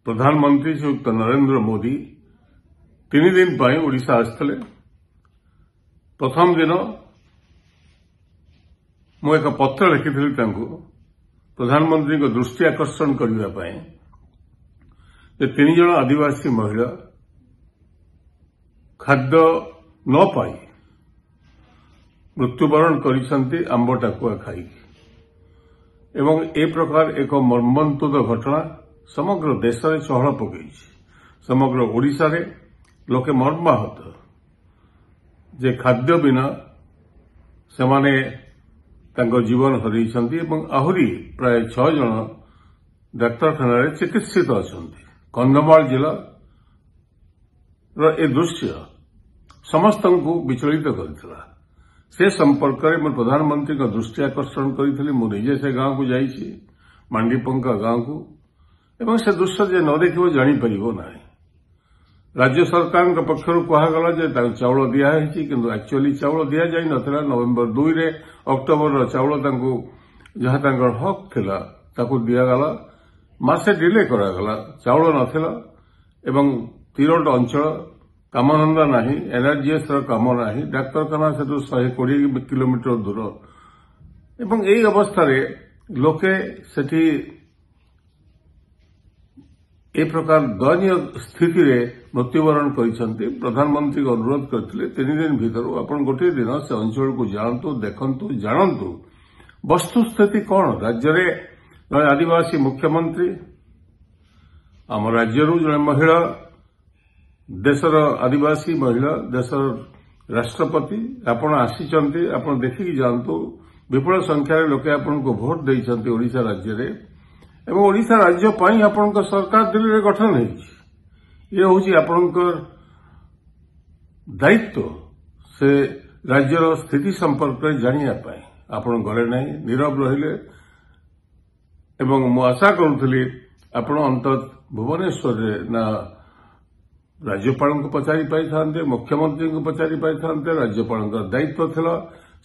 प्रधानमंत्री श्रीयुक्त नरेंद्र मोदी 3 दिन पर ओडिशा आसते। प्रथम दिन मु एक पत्र लिखी प्रधानमंत्री को दृष्टि आकर्षण करने 3 जन आदिवासी महिला खाद्य न पाई मृत्युवरण करिसंती आंब टाकुआ खाई एवं ए प्रकार एक मर्मन्तुद घटना समग्र देश में चहल पकई। समग्र ओडिशा रे लोके मर्माहत जे खाद्य बिना सेमाने तांको जीवन हरइछंती एवं आहुरी प्राय 6 जन डाक्तरखाना रे चिकित्सित अछंती। कंधमाल जिला ए दृश्य समस्त को विचलित करथिला। से संपर्क में प्रधानमंत्री का दृष्टि आकर्षण करी। मु निजे से गांव को जाइछि, मांडीपंका गांव को, एवं से दृश्य जे न देखिबो जानि परिबो नाही। राज्य सरकार के पक्षरु कहागला जे चाउल दिया है किंतु एक्चुअली चाउल दिया जाई नथिला। नवेम्बर 2 रे अक्टोबर चाउल तांको जहाँ तांकर हक थिला ताको दियागला, मासे डिले करागला। चाउल नथिला एवं तीरोट अंचल कामधंदा नाही, एनआरजीएस काम नाही, डाक्तरखाना से 120 किलोमीटर दूर एवं यही अवस्था रे लोके सेठी ए प्रकार दयनीय स्थिति रे मृत्युवरण करिसंती। प्रधानमंत्री को अनुरोध करथिले 3 दिन भीतर आपण गोटे दिन से अंचल को जानतु, देखंतु, जानंतु वस्तुस्थिति कौन। राज्य रे आदिवासी मुख्यमंत्री, आम राज्यरू जड़े महिला, देशर आदिवासी महिला, देशर राष्ट्रपति आपण आसीचंती। आपण देखिकी जानतु विपुल संख्यार लोके आपण को भोट देइछंती ओडिशा राज्य रे एवं ओडिशा राज्य पई आपण को सरकार दिल्ली रे गठन हेछि। ये होछि आपण को दायित्व से राज्यर स्थिति संपर्क में जानिया पाए। आपण गले नहीं, नीरव रहिले एवं मु आशा करूथली आपण अंत भुवनेश्वर रे ना राज्यपाल को पचारि पाई थांते, मुख्यमंत्री को पचारि पाई थांते। राज्यपाल का दायित्व थिला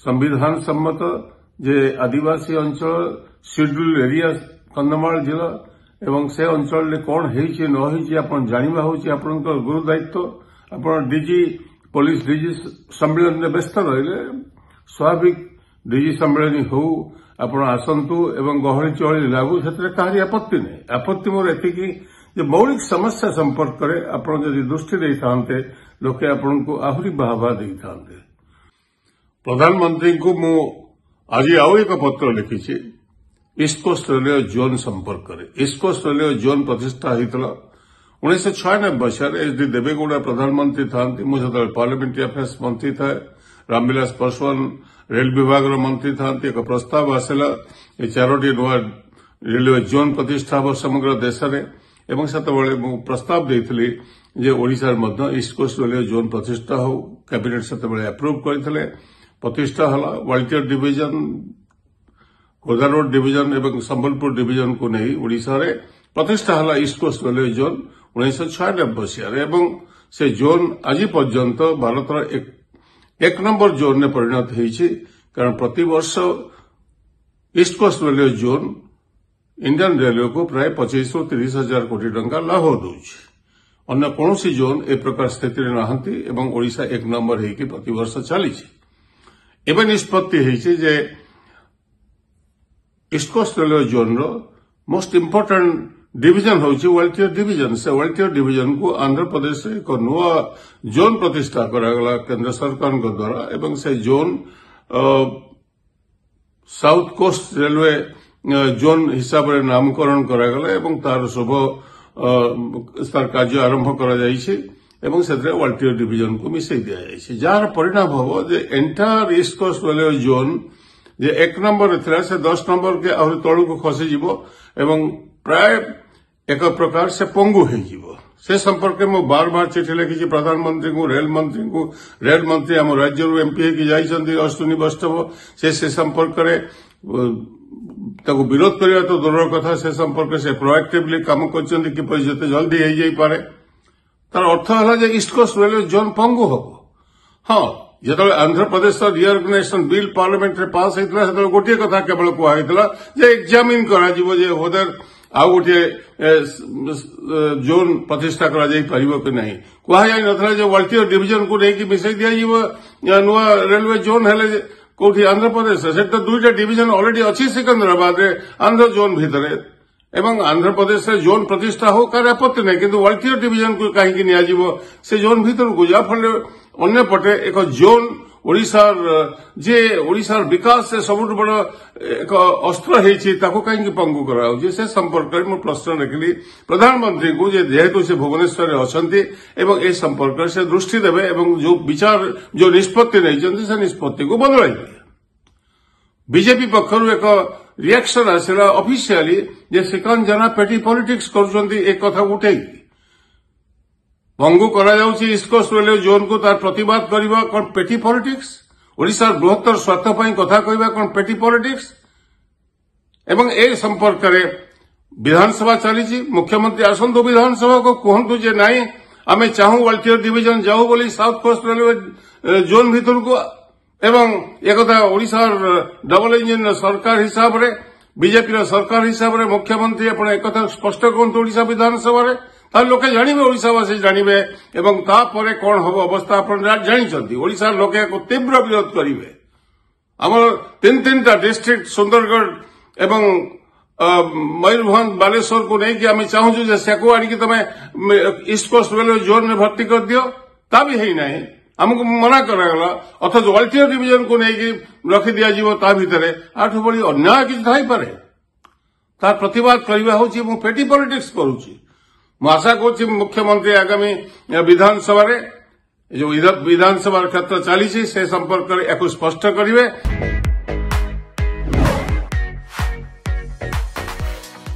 संविधान सम्मत जे आदिवासी अंचल शेड्यूल एरिया कंधमाल जिला एवं से अंचल ले कौन हेछि न हेछि आपण जानिबा होछि आपनकर गुरु दायित्व। आपण डीजी पुलिस डीजी सम्मेलन में व्यस्त रहिले, स्वाभाविक डीजी सम्मेलन हो आपण आसंतु एवं गहली चहली लागू, सेतरे काहरी आपत्ति नहीं। आपत्ति मोर एतिकी जे मौलिक समस्या संपर्क करे आपण जदि दृष्टि देई थांते लोके आपण को आहुरी बाहबा देई थांते। प्रधानमंत्री को मु आज आउ एक पत्र लिखिछि ईस्ट कोस्ट रेलवे जोन संपर्क करे। ईस्ट कोस्ट रेलवे जोन प्रतिष्ठा होइतला 1996 मसीह एचडी देवेगौड़ा प्रधानमंत्री थांती। मु सेतबेले पार्लियामेंट्री अफेयर्स मंत्री थाए, रामविलास पासवान रेल विभाग मंत्री थांती। एक प्रस्ताव आसला ए 4टी नुआ रेलवे जोन प्रतिष्ठा हो समग्र देश में एवं सेतबेले मु प्रस्ताव देइथिली जे Odisha Madhya east Coast railway zone प्रतिष्ठा हो। कैबिनेट सेतबेले अप्रूव करथिले, प्रतिष्ठा हला। वालटियर डिवीजन, खोर्धा रोड डिवीजन एवं संबलपुर डिवीजन को नहीं ओडिशा रे प्रतिष्ठा हला ईस्ट कोस्ट रेलवे जोन 1996 मसीह एवं से जोन आज पर्यंत भारतर एक नंबर जोन ने परिणत होइछि। कारण प्रति वर्ष East Coast railway zone Indian Railway को प्राय 25 ରୁ 30 हजार कोटी टंका लाभ दौछि। अन्य कौन जोन ए प्रकार स्थिति नहांती एवं ओडिशा 1 नंबर होइकि प्रति वर्ष चलीछि। एवं निष्पत्ति होइछि जे ईस्ट कोस्ट रेलवे जोन रो मोस्ट इंपोर्टेंट डिवीजन होछि वालटियर डिवीजन। से वालटियर डिवीजन को आंध्र प्रदेश एक नुआ जोन प्रतिष्ठा करागला केंद्र सरकार द्वारा एवं से zone South Coast railway zone हिसाब रे नामकरण करागला एवं तार शुभ तार कार्य आरंभ करा जाइछि एवं सेतरे वालटियर डिवीजन को मिसै दिया जाइछि। जार परिणाम हबो जे entire East Coast railway zone जे 1 नंबर थिला से 10 नंबर के आहुरी तळु को खसी जिवो एवं प्राय एक प्रकार से पंगु हे जिवो। से संपर्क में बार बार चिठी लिखिछि प्रधानमंत्री को, रेल मंत्री को। रेल मंत्री हम राज्य रो एमपी की जाइछन्ती अश्विनी वैष्णव। से संपर्क रे ताको विरोध करिया तो दूर कथा, से संपर्क से प्रोएक्टिवली काम करछन्ती कि जते जल्दी हो जाई पारे। तार अर्थ हला जे ईस्ट कोस्ट रेलवे जोन पंगु हबो। हां, जतबे आंध्र प्रदेश रिऑर्गनाइजेशन बिल पार्लियामेंट रे पास होइतला सेतबे गोटे कथा केवल कुआ होइतला जे एग्जामिन करा जिवो जे होदर आउ गोटे जोन प्रतिष्ठा करा जाई परिबो कि नहीं कहा जाई नथला जे वाल्टियर डिवीजन को लेकी मिसई दिया जीव नुआ रेलवे जोन हेले कोठी आंध्र प्रदेश से तो दुईटा डिवीजन ऑलरेडी अच्छी सिकंदराबाद रे आंध्र जोन भीतर एवं आंध्र प्रदेश से जोन प्रतिष्ठा हो कार आपत्ति नहीं किंतु वाल्टियर डिवीजन को कहीं नियाजिबो से जोन भीतर को जा फल अन्य पटे एक जोन ओडिशार जे ओडिशार विकास से सबुठ बड़ एक अस्त्र है कहीं पंगु कराऊँ से संपर्क में प्रश्न रखिली प्रधानमंत्री को जेहेतु से भुवनेश्वर अच्छी एवं ए संपर्क से दृष्टि देवे एवं जो विचार जो निष्पत्ति नहीं से निष्पत्ति को बदल बीजेपी पक्षर एक रिएक्शन आसला ऑफिशियली जे श्रीकांत जेना पेटी पॉलिटिक्स कथा उठे भंगु करा ईस्ट कोस्ट रेलवे जोन को तार प्रतिवाद करवा कौन पेटी पॉलिटिक्स ओडिशा बृहत्तर स्वार्थ कथा कहवा कौन पेटी पॉलिटिक्स एवं ए संपर्क में विधानसभा चली मुख्यमंत्री आसतु विधानसभा को कहतु जे नाई आमे चाहू वाल्टियर डिवीजन जाऊ बोली साउथ कोस्ट रेलवे जोन भीतर को एवं एक ओडिशा डबल इंजिन सरकार हिसाब रे बीजेपी सरकार हिसाब रे मुख्यमंत्री अपन एक स्पष्ट कहतु ओडिशा विधानसभा रे लोके जानवे ओडिशावासी जानवे एवं तापर कौन हम अवस्था आप जानते ओडिशा लोके तीव्र विरोध करेंगे आमर तीन टा डिस्ट्रिक्ट सुंदरगढ़ एवं मयूरभंज बालेश्वर को नहीं कि आम चाहूँ से आड़िकी तुम ईस्ट कोस्ट रेलवे जोन में भर्ती कर दियो ता भी है ना आमको मना करागला अथच वाल्टियर डिवीजन को नहीं रखी दिज्व ता भितर आठ बड़ी अन्याय किसी थाईपे तार प्रतिवाद करवा हूँ पेटी पॉलिटिक्स करुच्ची आशा कर मुख्यमंत्री आगामी विधानसभा जो विधानसभा क्षेत्र चली से संपर्क में स्पष्ट करेंगे।